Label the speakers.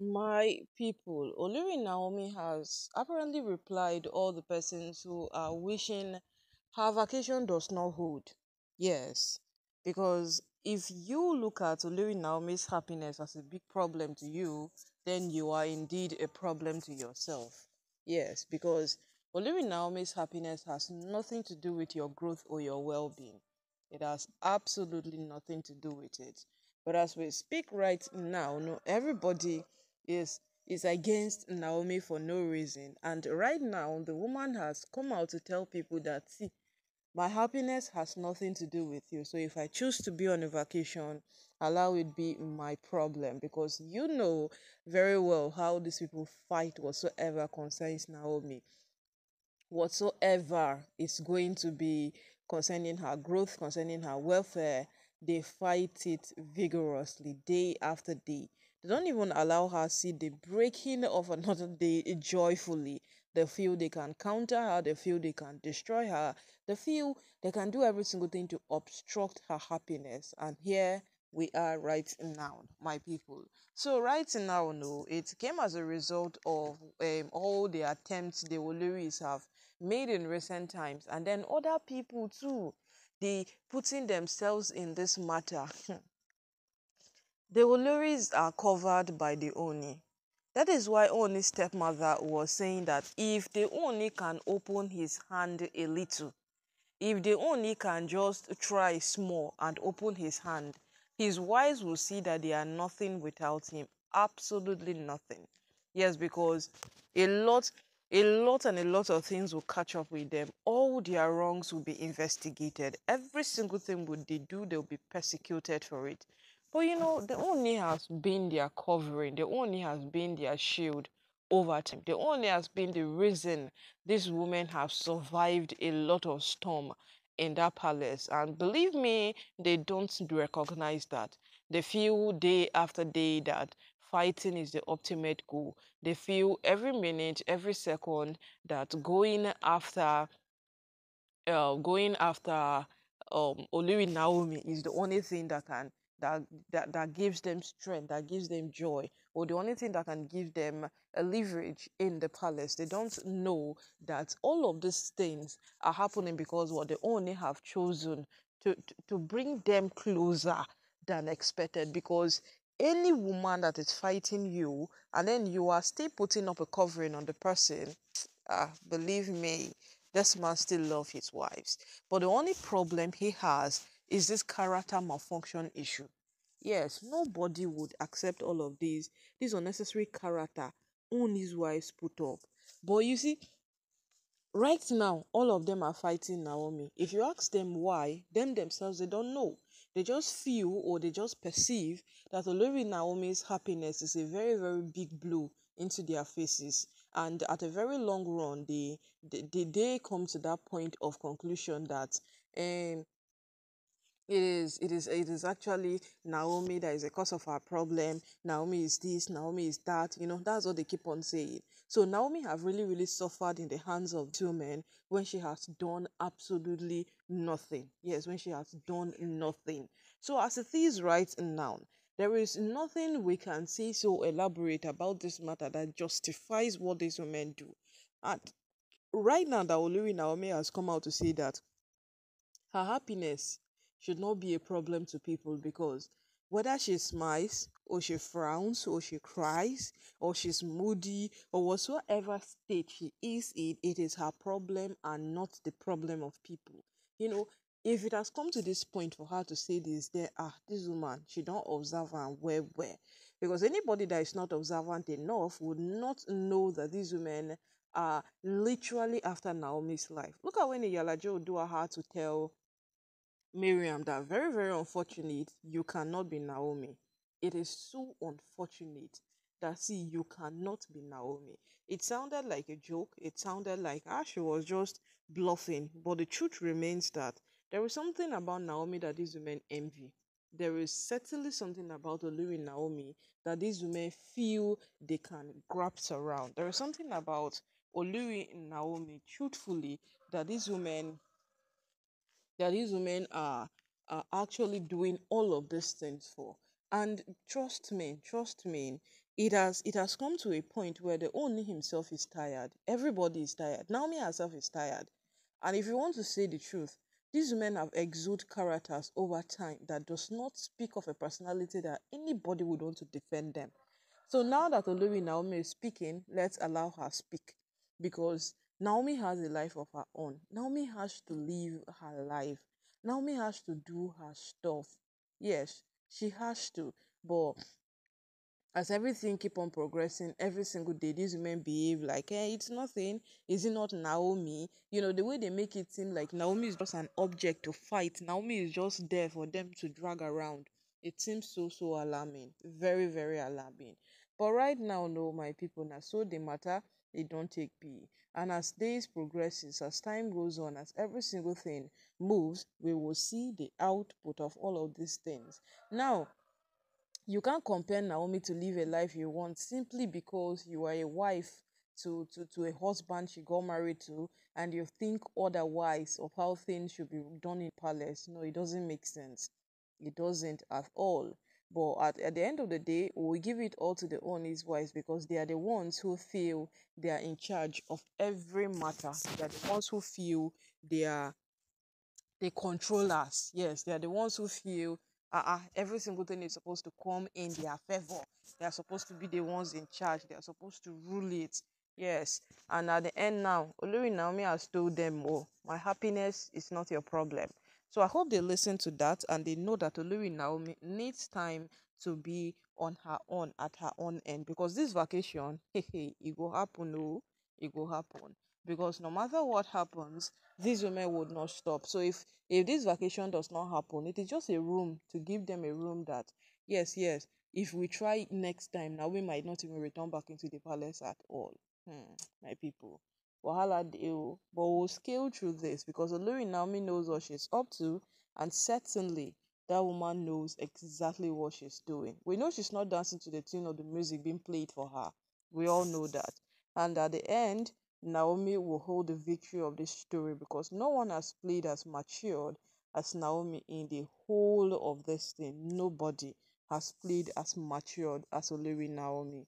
Speaker 1: My people, Olori Naomi has apparently replied all the persons who are wishing her vacation does not hold. Yes, because if you look at Olori Naomi's happiness as a big problem to you, then you are indeed a problem to yourself. Yes, because Olori Naomi's happiness has nothing to do with your growth or your well-being. It has absolutely nothing to do with it. But as we speak right now, no, everybody is against Naomi for no reason. And right now, the woman has come out to tell people that, see, my happiness has nothing to do with you. So if I choose to be on a vacation, allow it be my problem, because you know very well how these people fight whatsoever concerns Naomi, whatsoever is going to be concerning her growth, concerning her welfare. They fight it vigorously day after day. They don't even allow her see the breaking of another day joyfully. They feel they can counter her, they feel they can destroy her, they feel they can do every single thing to obstruct her happiness. And here we are right now, my people. So right now, no, it came as a result of all the attempts the Oloris have made in recent times, and then other people too, they putting themselves in this matter. The Oloris are covered by the Oni. That is why Oni's stepmother was saying that if the Oni can open his hand a little, if the Oni can just try small and open his hand, his wives will see that they are nothing without him. Absolutely nothing. Yes, because a lot, a lot of things will catch up with them. All their wrongs will be investigated. Every single thing would they do, they'll be persecuted for it. But you know, the Oni has been their covering. The Oni has been their shield over time. The Oni has been the reason these women have survived a lot of storm in that palace. And believe me, they don't recognize that. They feel day after day that fighting is the ultimate goal. They feel every minute, every second that going after Olori Naomi is the only thing that gives them strength, that gives them joy, or the only thing that can give them a leverage in the palace. They don't know that all of these things are happening because what they only have chosen to bring them closer than expected. Because any woman that is fighting you and then you are still putting up a covering on the person, believe me, this man still loves his wives. But the only problem he has is this character malfunction issue. Yes, nobody would accept all of these, this unnecessary character on his wives put up. But you see, right now, all of them are fighting Naomi. If you ask them why, them themselves, they don't know. They just feel or they just perceive that Olori Naomi's happiness is a very, very big blow into their faces. And at a very long run, they come to that point of conclusion that um, it is actually Naomi that is the cause of our problem. Naomi is this, Naomi is that. That's what they keep on saying. So Naomi have really, really suffered in the hands of two men when she has done absolutely nothing. Yes, when she has done nothing. So as it is right now, there is nothing we can say so elaborate about this matter that justifies what these women do. And right now that Olori Naomi has come out to say that her happiness should not be a problem to people, because whether she smiles or she frowns or she cries or she's moody or whatsoever state she is in, it is her problem and not the problem of people. You know, if it has come to this point for her to say this, then this woman, she don't observe and where. Because anybody that is not observant enough would not know that these women are literally after Naomi's life. Look at when Iyalaje Oduwa had to tell Miriam that very, very unfortunate you cannot be Naomi. It is so unfortunate that, see, you cannot be Naomi. It sounded like a joke. It sounded like she was just bluffing. But the truth remains that there is something about Naomi that these women envy. There is certainly something about Olori Naomi that these women feel they can grasp around. There is something about Olori Naomi, truthfully, that these women are actually doing all of these things for. And trust me, it has come to a point where the Ooni himself is tired. Everybody is tired. Naomi herself is tired. And if you want to say the truth, these women have exuded characters over time that does not speak of a personality that anybody would want to defend them. So now that Olori Naomi is speaking, let's allow her speak. Because Naomi has a life of her own. Naomi has to live her life. Naomi has to do her stuff. Yes, she has to. But as everything keep on progressing every single day, these women behave like, hey, it's nothing. Is it not Naomi? The way they make it seem like Naomi is just an object to fight. Naomi is just there for them to drag around. It seems so alarming. Very, very alarming. But right now, no, my people, now so the matter, they don't take be. And as days progresses, as time goes on, as every single thing moves, we will see the output of all of these things. Now, you can't compare Naomi to live a life you want simply because you are a wife to a husband she got married to, and you think otherwise of how things should be done in palace. No, it doesn't make sense. It doesn't at all. But at the end of the day, we give it all to the Ooni's wives because they are the ones who feel they are in charge of every matter. They are the ones who feel they are they control us. Yes, they are the ones who feel every single thing is supposed to come in their favor. They are supposed to be the ones in charge. They are supposed to rule it. Yes. And at the end now, Olori Naomi has told them, oh, my happiness is not your problem. So I hope they listen to that and they know that Olori Naomi needs time to be on her own at her own end because this vacation, it will happen, oh, it will happen. Because no matter what happens, these women would not stop. So if this vacation does not happen, it is just a room to give them a room that yes, if we try next time, now we might not even return back into the palace at all. My people. Wahala deal. But we'll scale through this because Olori Naomi knows what she's up to, and certainly that woman knows exactly what she's doing. We know she's not dancing to the tune of the music being played for her. We all know that. And at the end, Naomi will hold the victory of this story because no one has played as matured as Naomi in the whole of this thing. Nobody has played as matured as Olori Naomi.